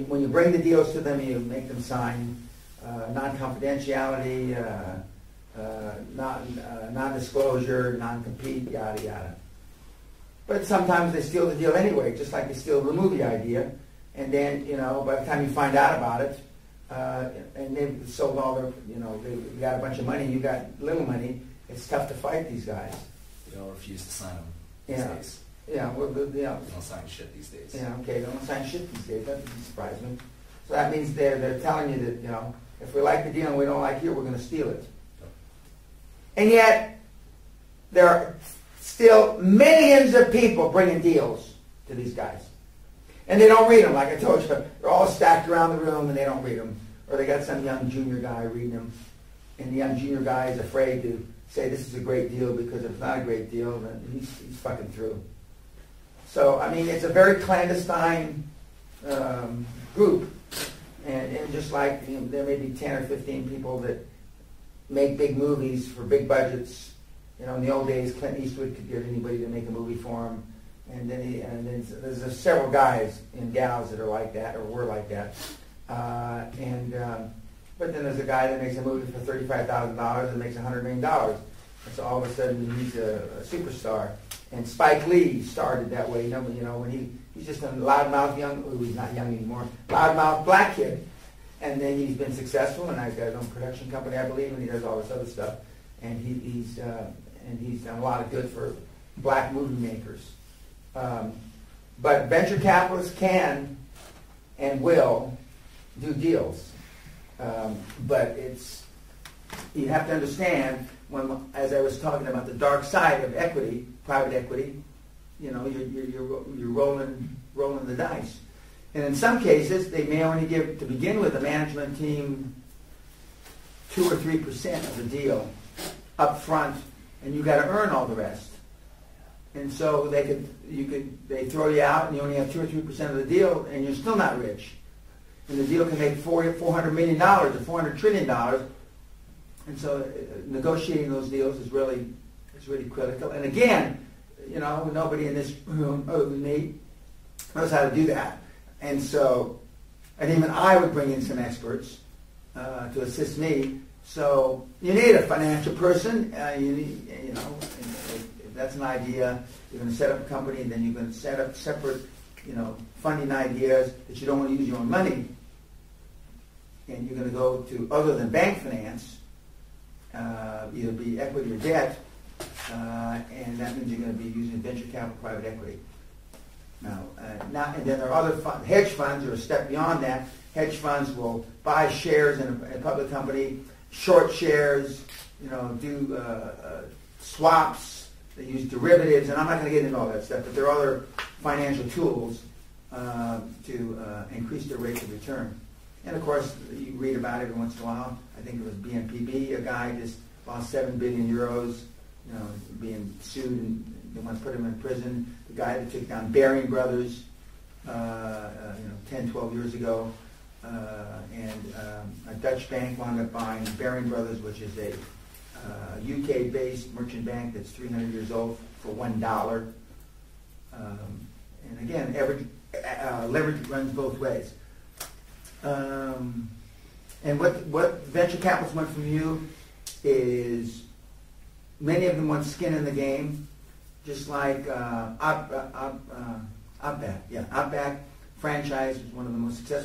when you bring the deals to them, you make them sign non-confidentiality, non-disclosure, non-compete, yada yada. But sometimes they steal the deal anyway, just like they steal the movie idea. And then, by the time you find out about it, and they've sold all their, they've got a bunch of money, you got little money, it's tough to fight these guys. They all refuse to sign them these days. Yeah, well, They don't sign shit these days. Yeah, okay, they don't sign shit these days. That doesn't surprise me. So that means they're telling you that, if we like the deal and we don't like you, we're going to steal it. Yep. And yet, there are still millions of people bringing deals to these guys. And they don't read them, like I told you. They're all stacked around the room and they don't read them. Or they got some young junior guy reading them. And the young junior guy is afraid to say this is a great deal, because if it's not a great deal, then he's fucking through. So, I mean, it's a very clandestine group. And just like there may be 10 or 15 people that make big movies for big budgets. In the old days, Clint Eastwood could get anybody to make a movie for him. And then there's several guys and gals that are like that, or were like that. But then there's a guy that makes a movie for $35,000 and makes $100 million. And so all of a sudden he's a superstar. And Spike Lee started that way. When he's just a loudmouth he's not young anymore, loudmouth black kid. And then he's been successful, and he's got his own production company, I believe, and he does all this other stuff. And he's done a lot of good for black movie makers. But venture capitalists can and will do deals. But you have to understand, as I was talking about the dark side of equity, private equity, you're rolling the dice. And in some cases, they may only give, to begin with, the management team 2 or 3% of the deal up front, and you got to earn all the rest. And so they throw you out, and you only have 2 or 3% of the deal, and you're still not rich. And the deal can make $400 million or $400 trillion. And so negotiating those deals is really critical. And again, nobody in this room other than me knows how to do that. And so, and even I would bring in some experts to assist me. So you need a financial person. If that's an idea, you're going to set up a company, and then you're going to set up separate, funding ideas that you don't want to use your own money. And you're going to go to other than bank finance, either be equity or debt, and that means you're going to be using venture capital, private equity. And then there are other hedge funds that are a step beyond that. Hedge funds will buy shares in a public company, short shares, do swaps. They use derivatives, and I'm not going to get into all that stuff, but there are other financial tools to increase their rates of return. And of course, you read about it every once in a while. I think it was BNPB, a guy just lost 7 billion euros, being sued, and they want to put him in prison. The guy that took down Baring Brothers, 10, 12 years ago, and a Dutch bank wound up buying Baring Brothers, which is a UK-based merchant bank that's 300 years old, for $1. And again, leverage runs both ways. And what venture capitalists want from you is, many of them want skin in the game, just like Outback. Yeah, Outback franchise was one of the most successful